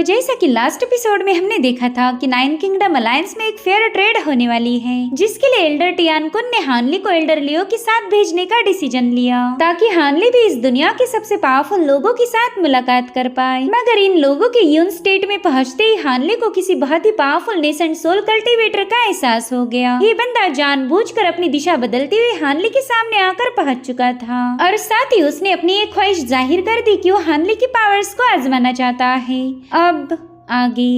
तो जैसा कि लास्ट एपिसोड में हमने देखा था कि नाइन किंगडम अलायंस में एक फेयर ट्रेड होने वाली है, जिसके लिए एल्डर टियान कुन ने हानली को एल्डर लियो के साथ भेजने का डिसीजन लिया ताकि हानली भी इस दुनिया के सबसे पावरफुल लोगों के साथ मुलाकात कर पाए। मगर इन लोगों के यून स्टेट में पहुंचते ही हानली को किसी बहुत ही पावरफुल नेसेंट सोल कल्टीवेटर का एहसास हो गया। ये बंदा जानबूझकर अपनी दिशा बदलते हुए हानली के सामने आकर पहुंच चुका था और साथ ही उसने अपनी एक ख्वाहिश जाहिर कर दी कि वो हानली की पावर्स को आजमाना चाहता है। अब आगे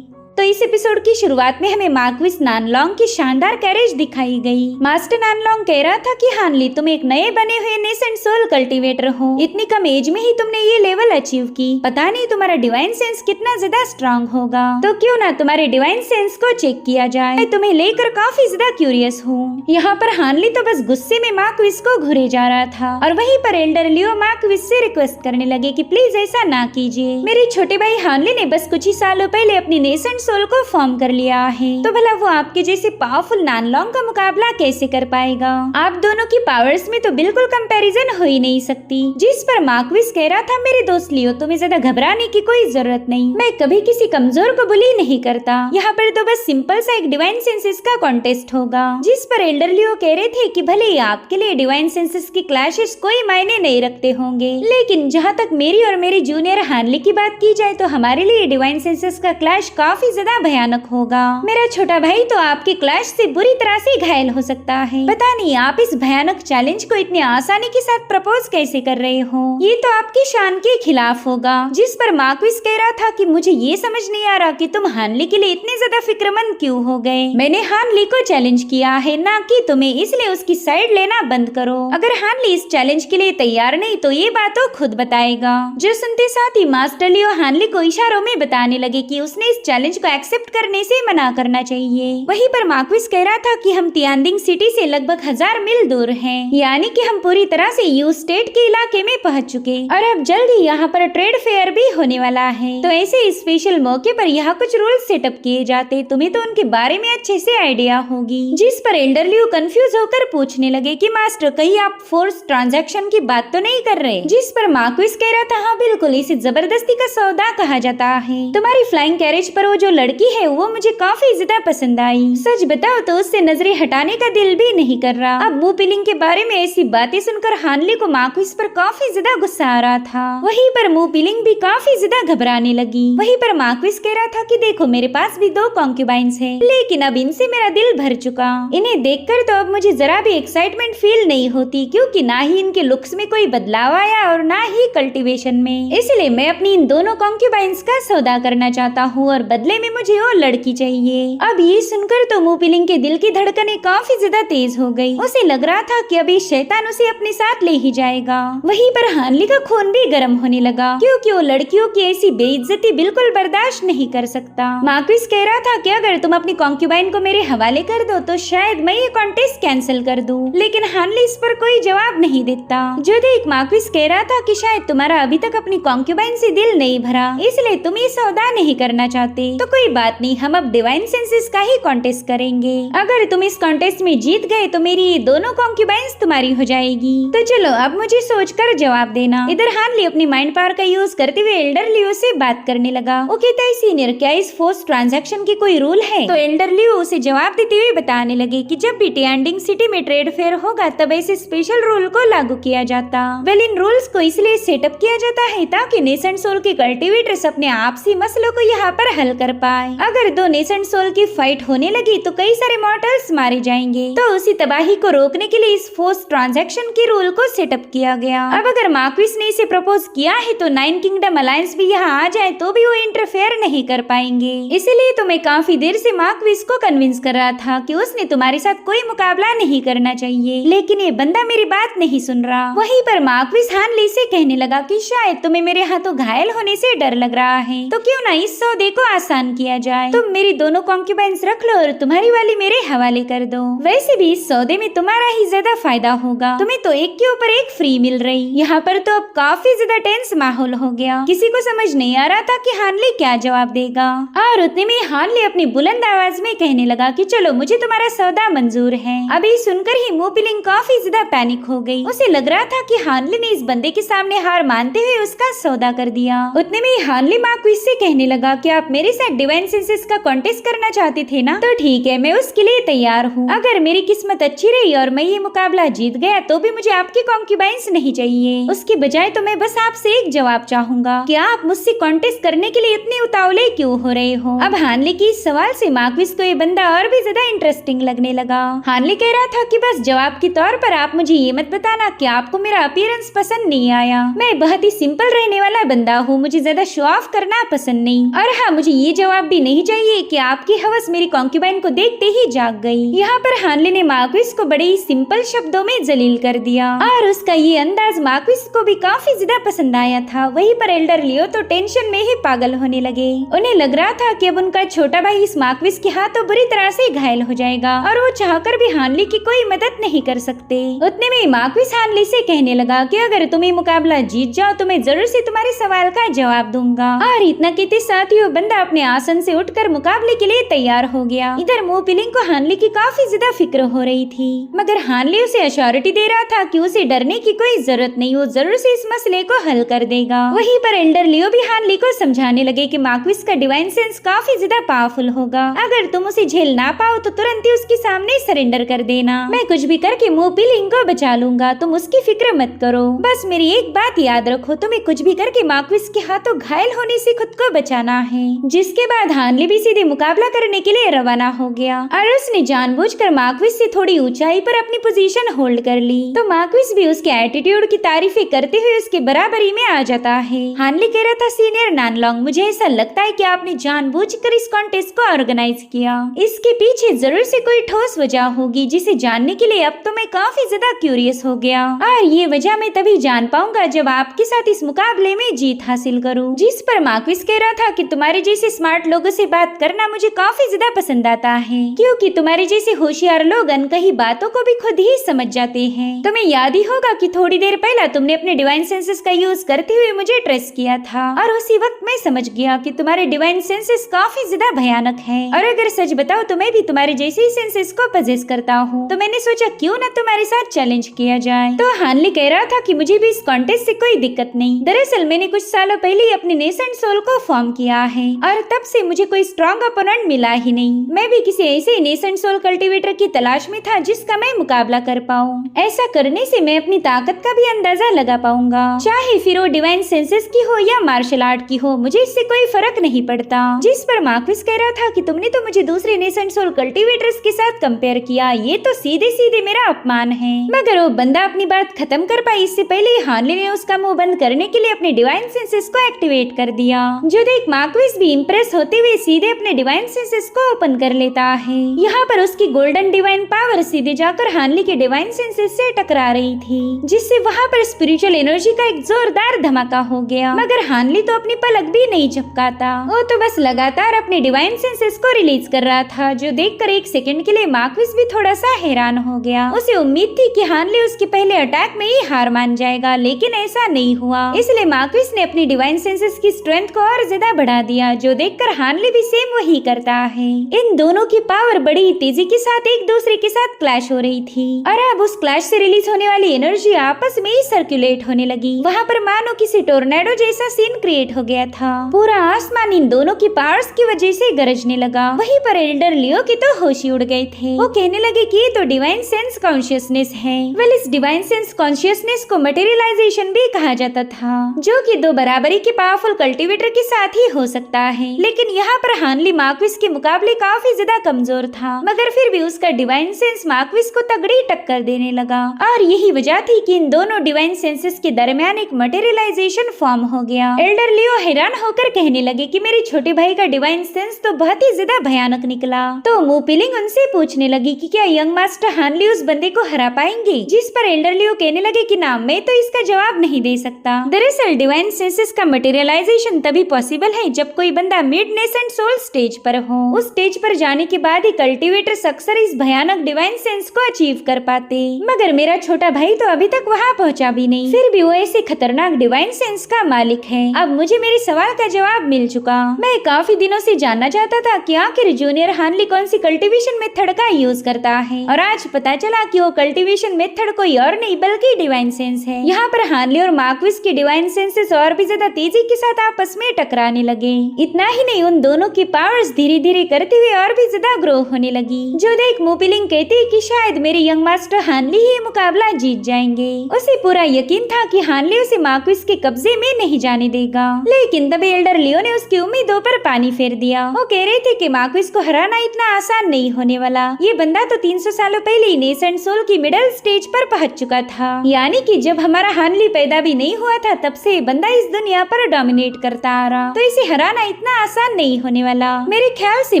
तो इस एपिसोड की शुरुआत में हमें मार्क्विस नानलोंग की शानदार कैरेज दिखाई गई। मास्टर नानलोंग कह रहा था कि हानली तुम एक नए बने हुए नेसेंट सोल कल्टीवेटर हो, इतनी कम एज में ही तुमने ये लेवल अचीव की, पता नहीं तुम्हारा डिवाइन सेंस कितना ज्यादा स्ट्रांग होगा, तो क्यों ना तुम्हारे डिवाइन सेंस को चेक किया जाए, मैं तुम्हें लेकर काफी ज्यादा क्यूरियस हूँ। यहाँ पर हानली तो बस गुस्से में मार्क्विस को घुरे जा रहा था और वहीं पर एल्डर लियो मार्क्विस से रिक्वेस्ट करने लगे कि प्लीज ऐसा ना कीजिए, मेरे छोटे भाई हानली ने बस कुछ ही सालों पहले अपनी नेसेंट सोल को फॉर्म कर लिया है, तो भला वो आपके जैसे पावरफुल नानलोंग का मुकाबला कैसे कर पाएगा। आप दोनों की पावर्स में तो बिल्कुल कंपैरिजन हो ही नहीं सकती। जिस पर मार्क्विस कह रहा था मेरे दोस्त लियो तुम्हें ज्यादा घबराने की कोई जरूरत नहीं, मैं कभी किसी कमजोर को बुली नहीं करता, यहाँ पर तो बस सिंपल सा एक डिवाइन सेंसेस का कॉन्टेस्ट होगा। जिस पर एल्डर लियो कह रहे थे कि भले ही आपके लिए डिवाइन सेंसेस की क्लैशेस कोई मायने नहीं रखते होंगे, लेकिन जहाँ तक मेरी और मेरी जूनियर हानली की बात की जाए तो हमारे लिए डिवाइन सेंसेस का क्लैश काफी ज्यादा भयानक होगा। मेरा छोटा भाई तो आपके क्लैश से बुरी तरह से घायल हो सकता है, पता नहीं आप इस भयानक चैलेंज को इतनी आसानी के साथ प्रपोज कैसे कर रहे हो, ये तो आपकी शान के खिलाफ होगा। जिस पर मार्क्विस कह रहा था कि मुझे ये समझ नहीं आ रहा कि तुम हानली के लिए इतने ज्यादा फिक्रमंद क्यों हो गए, मैंने हानली को चैलेंज किया है ना कि तुम्हें, इसलिए उसकी साइड लेना बंद करो। अगर हानली इस चैलेंज के लिए तैयार नहीं तो ये बात वो खुद बताएगा। जो सुनते साथ ही मास्टर लियो हानली को इशारों में बताने लगे कि उसने इस चैलेंज को एक्सेप्ट करने से मना करना चाहिए। वहीं पर मार्क्विस कह रहा था कि हम तियानडिंग सिटी से लगभग 1000 मील दूर हैं, यानी कि हम पूरी तरह से यू स्टेट के इलाके में पहुंच चुके और अब जल्द ही यहाँ पर ट्रेड फेयर भी होने वाला है, तो ऐसे स्पेशल मौके पर यहाँ कुछ रूल सेटअप किए जाते, तुम्हें तो उनके बारे में अच्छे से आइडिया होगी। जिस पर एल्डर लियो कंफ्यूज होकर पूछने लगे कि मास्टर कहीं आप फोर्स ट्रांजैक्शन की बात तो नहीं कर रहे। जिस पर मार्क्विस कह रहा था हाँ बिल्कुल, इसे जबरदस्ती का सौदा कहा जाता है। तुम्हारी फ्लाइंग कैरेज पर वो जो लड़की है वो मुझे काफी ज्यादा पसंद आई, सच बताओ तो उससे नजरें हटाने का दिल भी नहीं कर रहा। अब मुंह पिलिंग के बारे में ऐसी बातें सुनकर हानली को मार्क्विस पर काफी ज्यादा गुस्सा आ रहा था। वहीं पर मुंह पिलिंग भी काफी ज्यादा घबराने लगी। वहीं पर मार्क्विस कह रहा था कि देखो मेरे पास भी 2 कॉन्क्यूबाइंस हैं, लेकिन अब इनसे मेरा दिल भर चुका, इन्हें देखकर तो अब मुझे जरा भी एक्साइटमेंट फील नहीं होती, क्योंकि ना ही इनके लुक्स में कोई बदलाव आया और ना ही कल्टीवेशन में, इसलिए मैं अपनी इन दोनों कॉन्क्यूबाइंस का सौदा करना चाहता हूँ और बदले में मुझे वो लड़की चाहिए। अब ये सुनकर तो मुपिलिंग के दिल की धड़कनें काफी ज्यादा तेज हो गई। उसे लग रहा था कि अभी शैतान उसे अपने साथ ले ही जाएगा। वहीं पर हानली का खून भी गर्म होने लगा, क्योंकि वो लड़कियों की ऐसी बेइज्जती बिल्कुल बर्दाश्त नहीं कर सकता। मार्क्विस कह रहा था कि अगर तुम अपनी कॉन्क्यूबाइन को मेरे हवाले कर दो तो शायद मैं ये कॉन्टेस्ट कैंसिल कर दूं, लेकिन हानली इस पर कोई जवाब नहीं देता। जो देख मार्क्विस कह रहा था कि शायद तुम्हारा अभी तक अपनी कॉन्क्यूबाइन से दिल नहीं भरा, इसलिए तुम ये सौदा नहीं करना चाहते, तो कोई बात नहीं, हम अब डिवाइन सेंसेस का ही कॉन्टेस्ट करेंगे। अगर तुम इस कॉन्टेस्ट में जीत गए तो मेरी ये दोनों कॉन्क्यूबाइंस तुम्हारी हो जाएगी। तो चलो अब मुझे सोचकर जवाब देना। इधर हानली अपनी माइंड पावर का यूज करते हुए एल्डर लियो से बात करने लगा। वो कहता है सीनियर क्या इस फोर्स ट्रांजैक्शन की कोई रूल है? तो एल्डर लियो उसे जवाब देते हुए बताने लगे कि जब भी तियानडिंग सिटी में ट्रेड फेयर होगा तब ऐसे स्पेशल रूल को लागू किया जाता। वेल इन रूल्स को इसलिए सेटअप किया जाता है ताकि नेसेंट सोल के कल्टीवेटर्स अपने आपसी मसलों को यहाँ पर हल कर पाए। अगर 2 नेसेंट सोल की फाइट होने लगी तो कई सारे मॉर्टल्स मारे जाएंगे, तो उसी तबाही को रोकने के लिए इस फोर्स ट्रांजैक्शन के रूल को सेटअप किया गया। अब अगर मार्क्विस ने इसे प्रपोज किया है तो नाइन किंगडम अलायंस भी यहाँ आ जाए तो भी वो इंटरफेयर नहीं कर पाएंगे। इसीलिए तो मैं काफी देर से मार्क्विस को कन्विंस कर रहा था कि उसने तुम्हारे साथ कोई मुकाबला नहीं करना चाहिए, लेकिन ये बंदा मेरी बात नहीं सुन रहा। वहीं पर मार्क्विस हानली से कहने लगा कि शायद तुम्हें मेरे हाथों घायल होने से डर लग रहा है, तो क्यों ना इस सौदे को आसान आसान किया जाए। तुम मेरी दोनों कॉन्क्यूबाइंस रख लो और तुम्हारी वाली मेरे हवाले कर दो। वैसे भी इस सौदे में तुम्हारा ही ज्यादा फायदा होगा, तुम्हें तो एक के ऊपर एक फ्री मिल रही। यहाँ पर तो अब काफी ज्यादा टेंस माहौल हो गया। किसी को समझ नहीं आ रहा था कि हानली क्या जवाब देगा, और उतने में हानली अपनी बुलंद आवाज में कहने लगा कि चलो मुझे तुम्हारा सौदा मंजूर है। अभी सुनकर ही मोपिलिंग काफी ज्यादा पैनिक हो गई। उसे लग रहा था कि हानली ने इस बंदे के सामने हार मानते हुए उसका सौदा कर दिया। उतने में हानली मार्क्विस से कहने लगा कि आप मेरे साथ डिवाइन सेंसेस का कॉन्टेस्ट करना चाहते थे ना, तो ठीक है, मैं उसके लिए तैयार हूँ। अगर मेरी किस्मत अच्छी रही और मैं ये मुकाबला जीत गया तो भी मुझे आपकी कॉन्क्यूबाइंस नहीं चाहिए। उसके बजाय तो मैं बस आपसे एक जवाब चाहूंगा कि आप मुझसे कॉन्टेस्ट करने के लिए इतने उतावले क्यों हो रहे हो। अब हानली की इस सवाल से मार्क्विस को ये बंदा और भी ज्यादा इंटरेस्टिंग लगने लगा। हानली कह रहा था कि बस जवाब के तौर पर आप मुझे ये मत बताना कि आपको मेरा अपीयरेंस पसंद नहीं आया। मैं बहुत ही सिंपल रहने वाला बंदा हूँ, मुझे ज्यादा शो ऑफ करना पसंद नहीं। और हाँ, मुझे ये जवाब भी नहीं चाहिए कि आपकी हवस मेरी कॉन्क्यूबाइन को देखते ही जाग गई। यहाँ पर हानली ने मार्क्विस को बड़े ही सिंपल शब्दों में जलील कर दिया और उसका ये अंदाज मार्क्विस को भी काफी ज्यादा पसंद आया था। वहीं पर एल्डर लियो तो टेंशन में ही पागल होने लगे। उन्हें लग रहा था कि अब उनका छोटा भाई इस मार्क्विस के हाथों बुरी तरह से घायल हो जाएगा और वो चाहकर भी हानली की कोई मदद नहीं कर सकते। उतने में मार्क्विस हानली से कहने लगा कि अगर तुम ये मुकाबला जीत जाओ तो मैं जरूर से तुम्हारे सवाल का जवाब दूंगा। और इतना कहते साथ ही वो बंदा अपने आसन से उठकर मुकाबले के लिए तैयार हो गया। इधर मोपिलिंग को हानली की काफी ज्यादा फिक्र हो रही थी, मगर हानली उसे अश्योरिटी दे रहा था कि उसे डरने की कोई जरूरत नहीं, वो जरूर से इस मसले को हल कर देगा। वहीं पर एल्डर लियो भी हानली को समझाने लगे कि मार्क्विस का डिवाइन सेंस काफी ज्यादा पावरफुल होगा। अगर तुम उसे झेल ना पाओ तो तुरंत ही उसके सामने सरेंडर कर देना। मैं कुछ भी करके मोपिलिंग को बचा लूंगा, तुम उसकी फिक्र मत करो। बस मेरी एक बात याद रखो, तुम्हें कुछ भी करके मार्क्विस के हाथों घायल होने से खुद को बचाना है। जिसके बाद हानली भी सीधे मुकाबला करने के लिए रवाना हो गया और उसने जानबूझकर मार्क्विस से थोड़ी ऊंचाई पर अपनी पोजीशन होल्ड कर ली। तो मार्क्विस भी उसके एटीट्यूड की तारीफें करते हुए उसके बराबरी में आ जाता है। हानली कह रहा था, सीनियर नानलोंग, मुझे ऐसा लगता है कि आपने जानबूझकर इस कॉन्टेस्ट को ऑर्गेनाइज किया। इसके पीछे जरूर से कोई ठोस वजह होगी जिसे जानने के लिए अब तो मैं काफी ज्यादा क्यूरियस हो गया, और ये वजह मैं तभी जान पाऊंगा जब आपके साथ इस मुकाबले में जीत हासिल करूं। जिस पर मार्क्विस कह रहा था कि तुम्हारे जैसे स्मार्ट लोगों से बात करना मुझे काफी ज्यादा पसंद आता है, क्योंकि तुम्हारे जैसे होशियार लोग अनकही बातों को भी खुद ही समझ जाते हैं। तुम्हें याद ही होगा कि थोड़ी देर पहले तुमने अपने डिवाइन सेंसेस का यूज करते हुए मुझे ट्रेस किया था, और उसी वक्त मैं समझ गया कि तुम्हारे डिवाइन सेंसेस काफी ज्यादा भयानक है। और अगर सच बताओ तो मैं भी तुम्हारे जैसे ही सेंसेस को पजेस करता हूँ, तो मैंने सोचा क्यों न तुम्हारे साथ चैलेंज किया जाए। तो हानली कह रहा था कि मुझे भी इस कॉन्टेस्ट से कोई दिक्कत नहीं। दरअसल मैंने कुछ सालों पहले ही अपने नेसेंट सोल को फॉर्म किया है और तब से मुझे कोई स्ट्रॉन्ग अपोनेंट मिला ही नहीं। मैं भी किसी ऐसे नेसेंट सोल कल्टीवेटर की तलाश में था जिसका मैं मुकाबला कर पाऊँ। ऐसा करने से मैं अपनी ताकत का भी अंदाजा लगा पाऊंगा, चाहे फिर वो डिवाइन सेंसेस की हो या मार्शल आर्ट की हो, मुझे इससे कोई फर्क नहीं पड़ता। जिस पर मार्क्विस कह रहा था कि तुमने तो मुझे दूसरे नेसेंट सोल कल्टीवेटर्स के साथ कंपेयर किया, ये तो सीधे सीधे मेरा अपमान है। मगर वो बंदा अपनी बात खत्म कर पाई इससे पहले हानली ने उसका मुंह बंद करने के लिए अपने डिवाइन सेंसेस को एक्टिवेट कर दिया, जो देख मार्क्विस भी इम्प्रेस होते हुए सीधे अपने डिवाइन सेंसेस को ओपन कर लेता है। यहाँ पर उसकी गोल्डन डिवाइन पावर सीधे जाकर हानली के डिवाइन सेंसेस से टकरा रही थी, जिससे वहाँ पर स्पिरिचुअल एनर्जी का एक जोरदार धमाका हो गया। मगर हानली तो अपनी पलक भी नहीं झपकाता, वो तो बस लगातार अपने डिवाइन सेंसेस को रिलीज कर रहा था, जो देखकर एक सेकंड के लिए मार्क्विस भी थोड़ा सा हैरान हो गया। उसे उम्मीद थी कि हानली उसके पहले अटैक में ही हार मान जाएगा, लेकिन ऐसा नहीं हुआ। इसलिए मार्क्विस ने अपनी डिवाइन सेंसेस की स्ट्रेंथ को और ज्यादा बढ़ा दिया, जो देखकर हानली भी सेम वही करता है। इन दोनों की पावर बड़ी तेजी के साथ एक दूसरे के साथ क्लैश हो रही थी, और अब उस क्लैश से रिलीज होने वाली एनर्जी आपस में ही सर्कुलेट होने लगी। वहाँ पर मानो किसी टोर्नेडो जैसा सीन क्रिएट हो गया था। पूरा आसमान इन दोनों की पावर्स की वजह से गरजने लगा। वहीं पर एल्डर लियो के तो होश ही उड़ गए थे। वो कहने लगे कि ये तो डिवाइन सेंस कॉन्शियसनेस है। वेल, इस डिवाइन सेंस कॉन्शियसनेस को मटेरियलाइजेशन भी कहा जाता था, जो कि दो बराबरी के पावरफुल कल्टीवेटर के साथ ही हो सकता है। लेकिन यहाँ पर हानली मार्क्विस के मुकाबले काफी ज्यादा कमजोर था, मगर फिर भी उसका डिवाइन सेंस मार्क्विस को तगड़ी टक्कर देने लगा। और यही वजह थी कि इन दोनों डिवाइन सेंसेस के दरमियान एक मटेरियलाइजेशन फॉर्म हो गया। एल्डर लियो हैरान होकर कहने लगे कि मेरे छोटे भाई का डिवाइन सेंस तो बहुत ही ज्यादा भयानक निकला। तो मोपिलिंग उनसे पूछने लगी कि क्या यंग मास्टर हानली उस बंदे को हरा पाएंगे, जिस पर एल्डर लियो कहने लगे कि ना, मैं तो इसका जवाब नहीं दे सकता। दरअसल डिवाइन सेंसेस का मटेरियलाइजेशन तभी पॉसिबल है जब कोई बंदा डोमिनेट नेसेंट सोल स्टेज पर हो। उस स्टेज पर जाने के बाद ही कल्टीवेटर्स अक्सर इस भयानक डिवाइन सेंस को अचीव कर पाते, मगर मेरा छोटा भाई तो अभी तक वहाँ पहुँचा भी नहीं, फिर भी वो ऐसे खतरनाक डिवाइन सेंस का मालिक है। अब मुझे मेरे सवाल का जवाब मिल चुका। मैं काफी दिनों से जानना चाहता था कि आखिर जूनियर हानली कौन सी कल्टीवेशन मेथड का यूज करता है, और आज पता चला कि वो कल्टीवेशन मेथड कोई और नहीं बल्कि डिवाइन सेंस है। यहाँ पर हानली और मार्क्विस की डिवाइन सेंसेस और भी ज्यादा तेजी के साथ आपस में टकराने लगे। इतना ही नहीं, उन दोनों की पावर्स धीरे धीरे करते हुए और भी ज्यादा ग्रो होने लगी। जो देख मूपिलिंग कहती है कि शायद मेरे यंग मास्टर हानली ही मुकाबला जीत जाएंगे। उसे पूरा यकीन था कि हानली उसे मार्क्विस के कब्जे में नहीं जाने देगा, लेकिन तब एल्डर लियो ने उसकी उम्मीदों पर पानी फेर दिया। वो कह रहे थे कि मार्क्विस को हराना इतना आसान नहीं होने वाला। ये बंदा तो 300 सालों पहले ही नेसेंट सोल की मिडिल स्टेज पर पहुंच चुका था, यानी कि जब हमारा हानली पैदा भी नहीं हुआ था तब से बंदा इस दुनिया पर डोमिनेट करता आ रहा, तो इसे हराना इतना आसान नहीं होने वाला। मेरे ख्याल से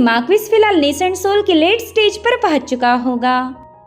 मार्क्विस फिलहाल नेसेंट सोल के लेट स्टेज पर पहुंच चुका होगा,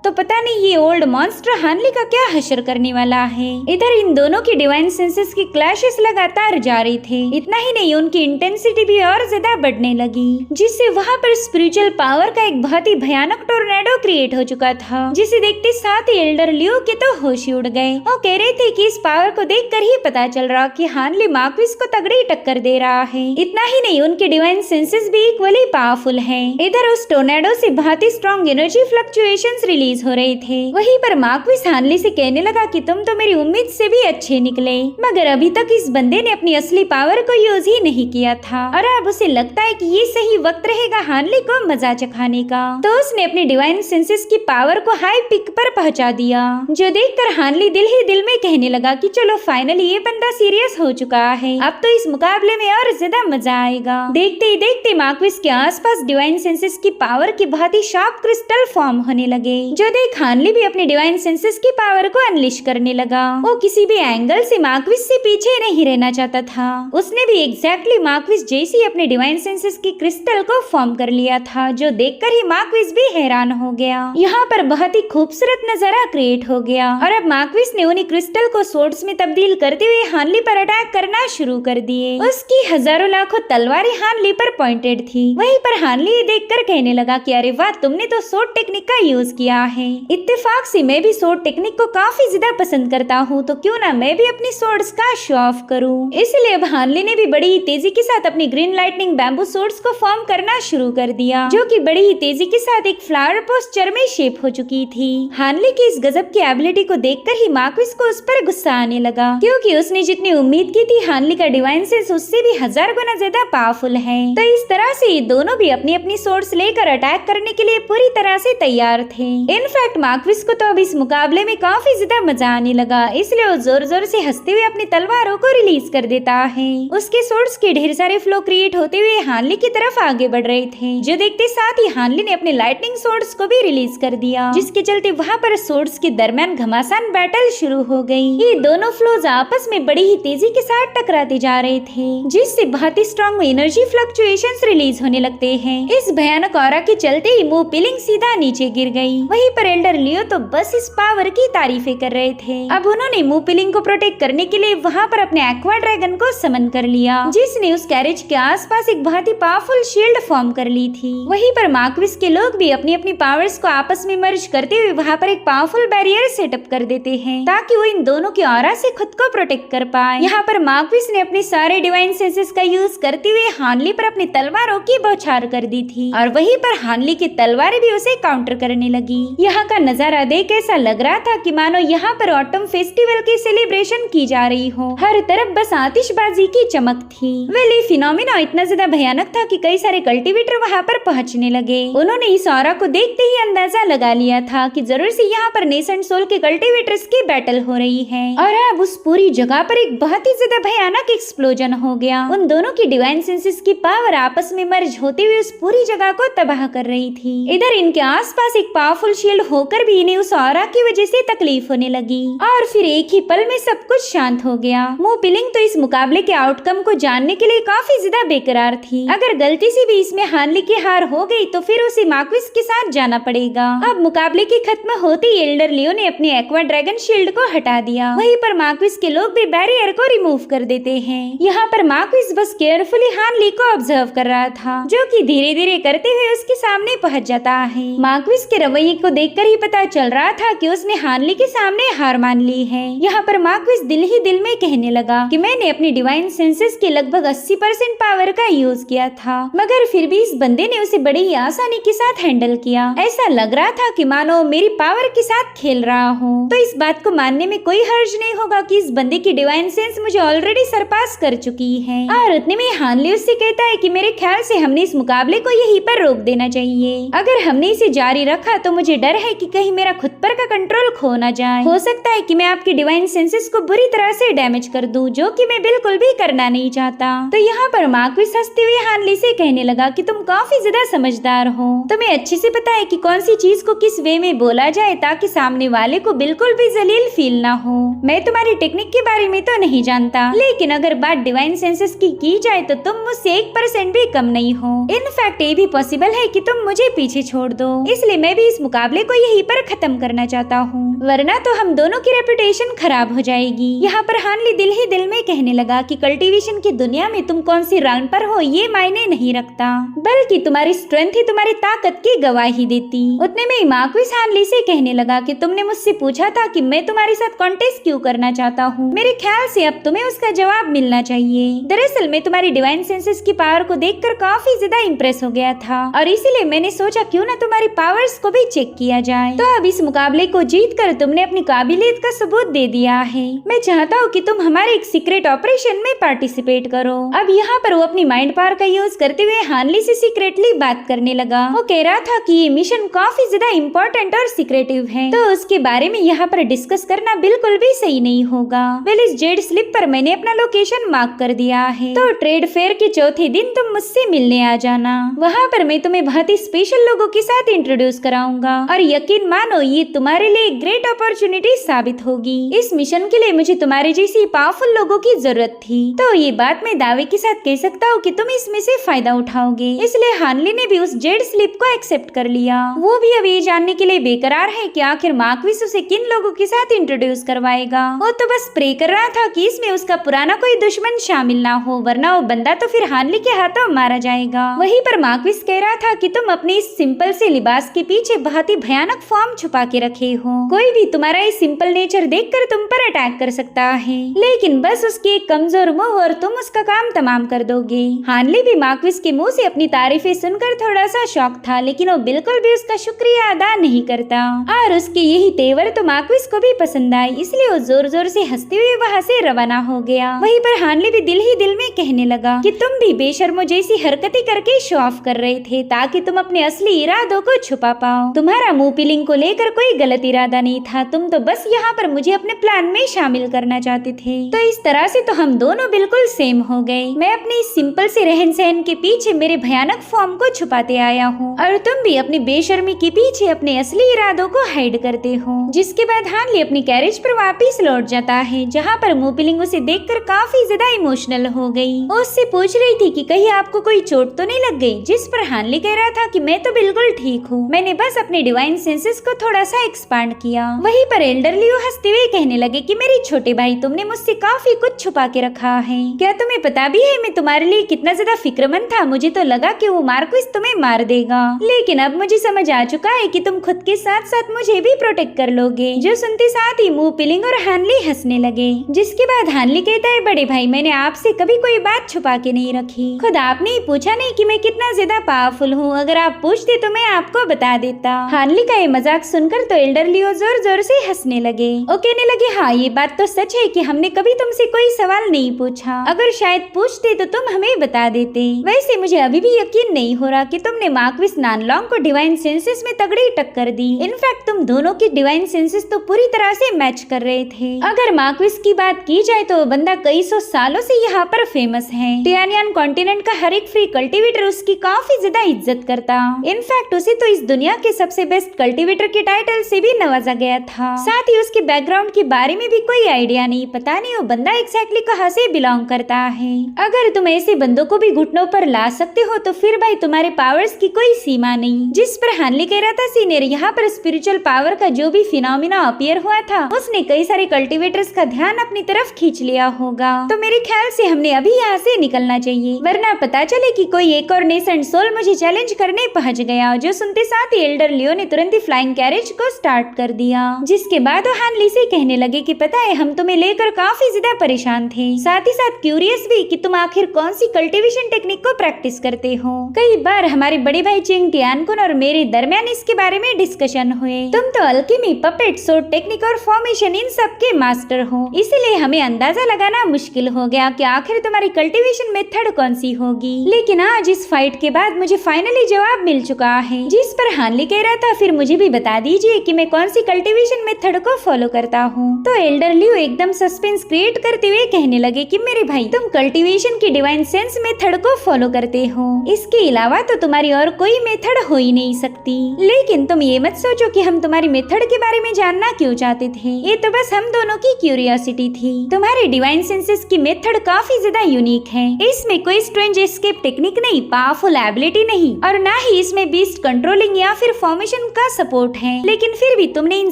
तो पता नहीं ये ओल्ड मॉन्स्टर हानली का क्या हशर करने वाला है। इधर इन दोनों की डिवाइन सेंसेस की क्लैशेस लगातार जारी थे। इतना ही नहीं, उनकी इंटेंसिटी भी और ज्यादा बढ़ने लगी, जिससे वहाँ पर स्पिरिचुअल पावर का एक बहुत ही भयानक टोर्नेडो क्रिएट हो चुका था, जिसे देखते साथ ही एल्डर लियो के तो होश ही उड़ गए। वो कह रहे थे कि इस पावर को देखकर ही पता चल रहा कि हानली मार्क्विस को तगड़ी टक्कर दे रहा है। इतना ही नहीं, उनके डिवाइन सेंसेस भी इक्वली पावरफुल है। इधर उस टोर्नेडो से बहुत ही स्ट्रॉन्ग एनर्जी फ्लक्चुएशंस रिलीज हो रहे थे। वहीं पर मार्क्विस हानली से कहने लगा कि तुम तो मेरी उम्मीद से भी अच्छे निकले, मगर अभी तक इस बंदे ने अपनी असली पावर को यूज ही नहीं किया था, और अब उसे लगता है कि ये सही वक्त रहेगा हानली को मजा चखाने का। तो उसने अपनी डिवाइन सेंसेस की पावर को हाई पिक पर पहुंचा दिया, जो देखकर हानली दिल ही दिल में कहने लगा कि चलो फाइनली ये बंदा सीरियस हो चुका है, अब तो इस मुकाबले में और ज्यादा मजा आएगा। देखते ही देखते मार्क्विस के आसपास डिवाइन सेंसेस की पावर के बहुत ही शार्प क्रिस्टल फॉर्म होने लगे। जो देख हानली भी अपनी डिवाइन सेंसेस की पावर को अनलिश करने लगा। वो किसी भी एंगल से मार्क्विस से पीछे नहीं रहना चाहता था। उसने भी एग्जैक्टली मार्क्विस जैसी अपने डिवाइन सेंसेस की क्रिस्टल को फॉर्म कर लिया था, जो देखकर ही मार्क्विस भी हैरान हो गया। यहाँ पर बहुत ही खूबसूरत नजारा क्रिएट हो गया, और अब मार्क्विस ने उन्हीं क्रिस्टल को सोर्ड्स में तब्दील करते हुए हानली पर अटैक करना शुरू कर दिए। उसकी हजारों लाखों तलवारें हानली पर पॉइंटेड थी। वहीं पर हानली ये देखकर कहने लगा कि अरे वाह, तुमने तो सोर्ड टेक्निक का यूज किया है। इत्तेफाक से मैं भी सोर्ड टेक्निक को काफी ज्यादा पसंद करता हूँ, तो क्यों ना मैं भी अपनी सोर्ड्स का शो ऑफ करूँ। इसलिए अब हानली ने भी बड़ी ही तेजी के साथ अपनी ग्रीन लाइटनिंग बैम्बू सोर्ड्स को फॉर्म करना शुरू कर दिया, जो कि बड़ी ही तेजी के साथ एक फ्लावर पोस्चर में शेप हो चुकी थी। हानली की इस गजब की एबिलिटी को देखकर ही मार्क्विस को उस पर गुस्सा आने लगा, क्योंकि उसने जितनी उम्मीद की थी हानली का डिवाइन सेंस उससे भी 1000 गुना ज्यादा पावरफुल है। तो इस तरह से ये दोनों भी अपनी अपनी सोर्ड्स लेकर अटैक करने के लिए पूरी तरह से तैयार थे। इनफैक्ट मार्क्विस को तो अब इस मुकाबले में काफी ज्यादा मजा आने लगा, इसलिए वो जोर जोर से हंसते हुए अपनी तलवारों को रिलीज कर देता है। उसके सोर्ड्स के ढेर सारे फ्लो क्रिएट होते हुए हानली की तरफ आगे बढ़ रहे थे, जो देखते साथ ही हानली ने अपने लाइटनिंग सोर्ड्स को भी रिलीज कर दिया, जिसके चलते वहाँ पर सोर्ड्स के दरमियान घमासान बैटल शुरू हो गई। ये दोनों फ्लोज आपस में बड़ी ही तेजी के साथ टकराते जा रहे थे, जिससे बहुत ही स्ट्रॉन्ग एनर्जी फ्लक्चुएशंस रिलीज होने लगते हैं। इस भयानक ऑरा के चलते ही मूपिलिंग सीधा नीचे गिर गई। वहीं पर एल्डर लियो तो बस इस पावर की तारीफें कर रहे थे। अब उन्होंने मूपिलिंग को प्रोटेक्ट करने के लिए वहाँ पर अपने एक्वा ड्रैगन को समन कर लिया, जिसने उस कैरेज के आसपास एक बहुत ही पावरफुल शील्ड फॉर्म कर ली थी। वहीं पर मार्क्विस के लोग भी अपनी अपनी पावर्स को आपस में मर्ज करते हुए वहाँ पर एक पावरफुल बैरियर सेटअप कर देते हैं, ताकि वो इन दोनों की ऑरा से खुद को प्रोटेक्ट कर पाए। यहाँ पर मार्क्विस ने अपने सारे डिवाइन सेंसेस का यूज करते हुए हानली पर अपनी तलवारों की बौछार कर दी थी, और वहीं पर हानली की तलवारें भी उसे काउंटर करने लगी। यहाँ का नजारा देख ऐसा लग रहा था कि मानो यहाँ पर ऑटम फेस्टिवल की सेलिब्रेशन की जा रही हो। हर तरफ बस आतिशबाजी की चमक थी। वेल, ये फिनोमिना इतना ज्यादा भयानक था कि कई सारे कल्टीवेटर वहाँ पर पहुँचने लगे। उन्होंने इस ऑरा को देखते ही अंदाजा लगा लिया था कि जरूर से यहाँ पर नेसेंट सोल के कल्टीवेटर्स की बैटल हो रही है, और अब उस पूरी जगह पर एक बहुत ही ज्यादा भयानक एक्सप्लोजन हो गया। उन दोनों की डिवाइन सेंसेस की पावर आपस में मर्ज होते हुए उस पूरी जगह को तबाह कर रही थी। इधर इनके आसपास एक पावरफुल शील्ड होकर भी इन्हें उस ऑरा की वजह से तकलीफ होने लगी और फिर एक ही पल में सब कुछ शांत हो गया। मू पिलिंग तो इस मुकाबले के आउटकम को जानने के लिए काफी ज्यादा बेकरार थी। अगर गलती से भी इसमें हानली की हार हो गई तो फिर उसे मार्क्विस के साथ जाना पड़ेगा। अब मुकाबले के खत्म होते ही एल्डर लियो ने अपने एक्वा ड्रैगन शील्ड को हटा दिया। वहीं पर मार्क्विस के लोग भी बैरियर को रिमूव कर देते हैं। यहाँ पर मार्क्विस बस केयरफुली हानली को ऑब्जर्व कर रहा था, जो कि धीरे धीरे करते हुए उसके सामने पहुंच जाता है। मार्क्विस के रवैये को देखकर ही पता चल रहा था कि उसने हानली के सामने हार मान ली है। यहाँ पर मार्क्विस दिल ही दिल में कहने लगा कि मैंने अपनी डिवाइन सेंसेस के लगभग 80% पावर का यूज किया था, मगर फिर भी इस बंदे ने उसे बड़ी ही आसानी के साथ हैंडल किया। ऐसा लग रहा था कि मानो मेरी पावर के साथ खेल रहा हो। तो इस बात को मानने में कोई हर्ज नहीं होगा कि इस बंदे की डिवाइन सेंस मुझे ऑलरेडी सरपास कर चुकी है। और उतने में हानली उससे कहता है कि मेरे ख्याल से हमने इस मुकाबले को यहीं पर रोक देना चाहिए। अगर हमने इसे जारी रखा तो मुझे डर है कि कहीं मेरा खुद पर का कंट्रोल खो ना जाए। हो सकता है कि मैं आपकी डिवाइन सेंसेस को बुरी तरह से डैमेज कर दूं, जो कि मैं बिल्कुल भी करना नहीं चाहता। तो यहाँ पर मार्क्विस हंसते हुए हानली से कहने लगा कि तुम काफी ज्यादा समझदार हो, तुम्हें अच्छे से पता है कि कौन सी चीज को किस वे में बोला जाए ताकि सामने वाले को बिल्कुल भी जलील फील ना हो। मैं तुम्हारी टेक्निक के बारे में तो नहीं जानता, लेकिन अगर बात डिवाइन सेंसेस की जाए तो तुम मुझसे 1% भी कम नहीं हो। इनफैक्ट ये भी पॉसिबल है कि तुम मुझे पीछे छोड़ दो, इसलिए मैं भी इस मुकाबले को यहीं पर खत्म करना चाहता हूँ, वरना तो हम दोनों की रेपुटेशन खराब हो जाएगी। यहाँ पर हानली दिल ही दिल में कहने लगा कि कल्टीवेशन की दुनिया में तुम कौन सी राउंड पर हो ये मायने नहीं रखता, बल्कि तुम्हारी स्ट्रेंथ ही तुम्हारी ताकत की गवाही देती। उतने में मार्क्विस हानली से कहने लगा कि तुमने मुझसे पूछा था कि मैं तुम्हारे साथ कॉन्टेस्ट क्यों करना चाहता हूँ। मेरे ख्याल से अब तुम्हें उसका जवाब मिलना चाहिए। दरअसल मैं तुम्हारी डिवाइन सेंसेस की पावर को देखकर काफी ज्यादा इम्प्रेस हो गया था और इसीलिए मैंने सोचा क्यों ना तुम्हारी पावर्स को भी चेक किया जाए। तो अब इस मुकाबले को जीत कर तुमने अपनी काबिलियत का सबूत दे दिया है। मैं चाहता हूँ कि तुम हमारे एक सीक्रेट ऑपरेशन में पार्टिसिपेट करो। अब यहाँ पर वो अपनी माइंड पावर का यूज करते हुए हानली से सीक्रेटली बात करने लगा। वो कह रहा था कि ये मिशन काफी ज्यादा इम्पोर्टेंट और सीक्रेटिव है, तो उसके बारे में यहाँ पर डिस्कस करना बिल्कुल भी सही नहीं होगा। वेल, इस जेड स्लिप पर मैंने अपना लोकेशन मार्क कर दिया है, तो ट्रेड फेयर के चौथे दिन तुम मुझसे मिलने आ जाना। वहाँ पर मैं तुम्हें बहुत ही स्पेशल लोगों के साथ इंट्रोड्यूस कराऊंगा और यकीन मानो ये तुम्हारे लिए एक ग्रेट अपॉर्चुनिटी साबित होगी। इस मिशन के लिए मुझे तुम्हारे जैसी पावरफुल लोगों की जरूरत थी, तो ये बात मैं दावे के साथ कह सकता हूँ कि तुम इसमें से फायदा उठाओगे। इसलिए हानली ने भी उस जेड स्लिप को एक्सेप्ट कर लिया। वो भी अब ये जानने के लिए बेकरार है कि आखिर मार्क्विस उसे किन लोगों के साथ इंट्रोड्यूस करवाएगा। वो तो बस प्रे कर रहा था कि इसमें उसका पुराना कोई दुश्मन शामिल ना हो, वरना वो बंदा तो फिर हानली के हाथों मारा जाएगा। वहीं पर मार्क्विस कह रहा था कि तुम अपने इस सिंपल से लिबास के पीछे बहुत ही भयानक फॉर्म छुपा के रखे हो। कोई भी तुम्हारा इस सिंपल नेचर देखकर तुम पर अटैक कर सकता है, लेकिन बस उसके एक कमजोर मुंह और तुम उसका काम तमाम कर दोगे। हानली भी मार्क्विस के मुंह से अपनी तारीफें सुनकर थोड़ा सा शॉक था, लेकिन वो बिल्कुल भी उसका शुक्रिया अदा नहीं करता और उसके यही तेवर तो मार्क्विस को भी पसंद आए, इसलिए वो जोर जोर से हंसते हुए वहाँ से रवाना हो गया। वहीं पर हानली भी दिल ही दिल में कहने लगा कि तुम भी बेशर्मो जैसी हरकतें करके शो ऑफ कर रहे थे ताकि तुम अपने असली इरादों को छुपा पाओ। तुम्हारा मुंह पिलिंग को लेकर कोई गलत इरादा नहीं था, तुम तो बस यहाँ पर मुझे अपने प्लान में शामिल करना चाहते थे। तो इस तरह से तो हम दोनों बिल्कुल सेम हो गए। मैं अपने इस सिंपल से रहन सहन के पीछे मेरे भयानक फॉर्म को छुपाते आया हूँ और तुम भी अपनी बेशर्मी के पीछे अपने असली इरादों को हाइड करते हो। जिसके बाद हानली अपनी कैरेज पर वापिस लौट जाता है, जहाँ पर मुंह पिलिंग उसे देखकर काफी ज्यादा इमोशनल हो गई। वो उससे पूछ रही थी कि कहीं आपको कोई चोट तो नहीं लग गई, जिस पर हानली कह रहा था कि मैं तो बिल्कुल ठीक हूँ, मैंने बस अपने डिवाइन सेंसेस को थोड़ा सा एक्सपांड किया। वहीं पर एल्डर लियो हंसते हुए कहने लगे कि मेरे छोटे भाई, तुमने मुझसे काफी कुछ छुपा के रखा है। क्या तुम्हें पता भी है मैं तुम्हारे लिए कितना ज्यादा फिक्रमंद था? मुझे तो लगा कि वो मार्क्विस तुम्हें मार देगा, लेकिन अब मुझे समझ आ चुका है कि तुम खुद के साथ साथ मुझे भी प्रोटेक्ट कर लोगे। जो सुनते साथ ही मुंह पिलिंग और हानली हंसने लगे। जिसके बाद हानली कहता है, बड़े भाई, मैंने आपसे कभी कोई बात छुपा के नहीं रखी। खुद आपने ही पूछा नहीं कि मैं कितना ज्यादा पावरफुल हूँ, अगर आप पूछते तो मैं आपको बता देता। हानली का ये मजाक सुनकर तो एल्डर लियो जोर जोर से हंसने लगे। वो कहने लगे, हाँ ये बात तो सच है कि हमने कभी तुमसे कोई सवाल नहीं पूछा, अगर शायद पूछते तो तुम हमें बता देते। वैसे मुझे अभी भी यकीन नहीं हो रहा कि तुमने मार्क्विस नानलोंग को डिवाइन सेंसेस में तगड़ी टक्कर दी। इनफैक्ट तुम दोनों की डिवाइन सेंसेस तो पूरी तरह से मैच कर रहे थे। अगर मार्क्विस की बात की जाए तो बंदा कई सौ सालों से यहाँ पर फेमस है। टियानियन कॉन्टिनेंट का हर एक फ्री कल्टीवेटर उसकी काफी ज्यादा इज्जत करता। इनफैक्ट उसे तो इस दुनिया के सबसे बेस्ट कल्टीवेटर के टाइटल से भी नवाजा गया था। साथ ही उसके बैकग्राउंड के बारे में भी कोई आइडिया नहीं, पता नहीं वो बंदा एग्जैक्टली कहाँ से बिलोंग करता है। अगर तुम ऐसे बंदों को भी घुटनों पर ला सकते हो तो फिर भाई तुम्हारे पावर्स की कोई सीमा नहीं। जिस पर हानली कह रहा था सीनियर, यहाँ पर स्पिरिचुअल पावर का जो भी फिनोमिना अपीयर हुआ था उसने कई सारे कल्टीवेटर्स का ध्यान अपनी तरफ खींच लिया होगा। तो मेरे ख्याल से हमने अभी यहाँ से निकलना चाहिए, वरना पता चले कि कोई एक और नेसेंट सोल मुझे चैलेंज करने पहुंच गया। जो सुनते साथ ही एल्डर लियो ने तुरंत ही फ्लाइंग कैरेज को स्टार्ट कर दिया, जिसके बाद वो हानली से कहने लगे कि पता है हम तुम्हें लेकर काफी ज्यादा परेशान थे, साथ ही साथ क्यूरियस भी कि तुम आखिर कौन सी कल्टीवेशन टेक्निक को प्रैक्टिस करते हो। कई बार हमारे बड़े भाई चिंग टियानकुन और मेरे दरमियान इसके बारे में डिस्कशन हुए। तुम तो अल्केमी, पपेट, सोर्ड टेक्निक और फॉर्मेशन इन सब के मास्टर हो, इसीलिए हमें अंदाजा लगाना मुश्किल हो गया कि आखिर तुम्हारी कल्टीवेशन मेथड कौन सी होगी। लेकिन आज इस फाइट के बाद मुझे फाइनली जवाब मिल चुका है, जिस पर हानली कह रहा था फिर मुझे भी बता दीजिए कि मैं कौन सी कल्टीवेशन मेथड को फॉलो करता हूँ। तो एल्डर लियो एकदम सस्पेंस क्रिएट करते हुए कहने लगे कि मेरे भाई तुम कल्टीवेशन की डिवाइन सेंस मेथड को फॉलो करते हो, इसके अलावा तो तुम्हारी और कोई मेथड हो ही नहीं सकती। लेकिन तुम ये मत सोचो कि हम तुम्हारी मेथड के बारे में जानना क्यों चाहते थे, ये तो बस हम दोनों की क्यूरियोसिटी थी। तुम्हारी डिवाइन सेंसेस की मेथड काफी ज्यादा यूनिक है, इसमें कोई स्ट्रेंज एस्केप टेक्निक नहीं, पावरफुल एबिलिटी नहीं और ना ही इसमें बीस्ट कंट्रोलिंग या फिर फॉर्मेशन का सपोर्ट है। लेकिन फिर भी तुमने इन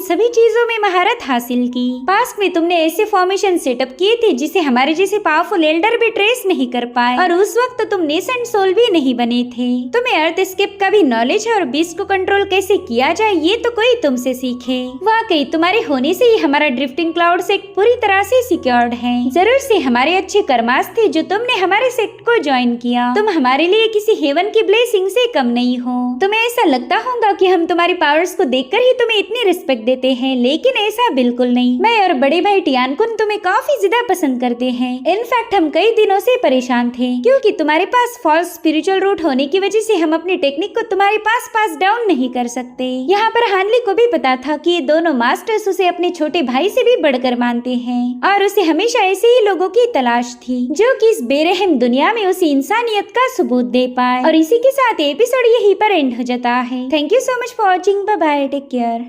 सभी चीजों में महारत हासिल की। पास्ट में तुमने ऐसे फॉर्मेशन सेटअप किए थे जिसे हमारे जैसे पावरफुल एल्डर भी ट्रेस नहीं कर पाए, और उस वक्त तुम नेसेंट सोल भी नहीं बने थे। तुम्हें अर्थ एस्केप का भी नॉलेज है और बीस्ट को कंट्रोल कैसे किया जाए ये तो कोई तुमसे सीखे। वाकई तुम्हारे होने से ही हमारा ड्रिफ्टिंग क्लाउड सेक्ट पूरी तरह से सिक्योर्ड है। जरूर से हमारे अच्छे कर्मास थे जो तुमने हमारे सेक्ट को ज्वाइन किया। तुम हमारे लिए किसी हेवन की ब्लेसिंग से कम नहीं हो। तुम्हें ऐसा लगता होगा कि हम तुम्हारी पावर्स को देखकर ही तुम्हें इतनी रिस्पेक्ट देते हैं, लेकिन ऐसा बिल्कुल नहीं। मैं और बड़े भाई टियानकुन तुम्हें काफी ज्यादा पसंद करते हैं। इनफैक्ट हम कई दिनों से परेशान थे क्योंकि तुम्हारे पास फॉल्स स्पिरिचुअल रूट होने की वजह से हम अपनी टेक्निक को तुम्हारे पास डाउन नहीं कर सकते। यहाँ पर हानली को भी पता था कि ये दोनों मास्टर्स उसे अपने छोटे भाई से भी बढ़कर मानते हैं और उसे हमेशा ऐसे ही लोगों की तलाश थी जो कि इस बेरहम दुनिया में उसे इंसानियत का सबूत दे पाए। और इसी के साथ एपिसोड यहीं पर एंड हो जाता है। Thank you so much for watching. Bye bye, take care.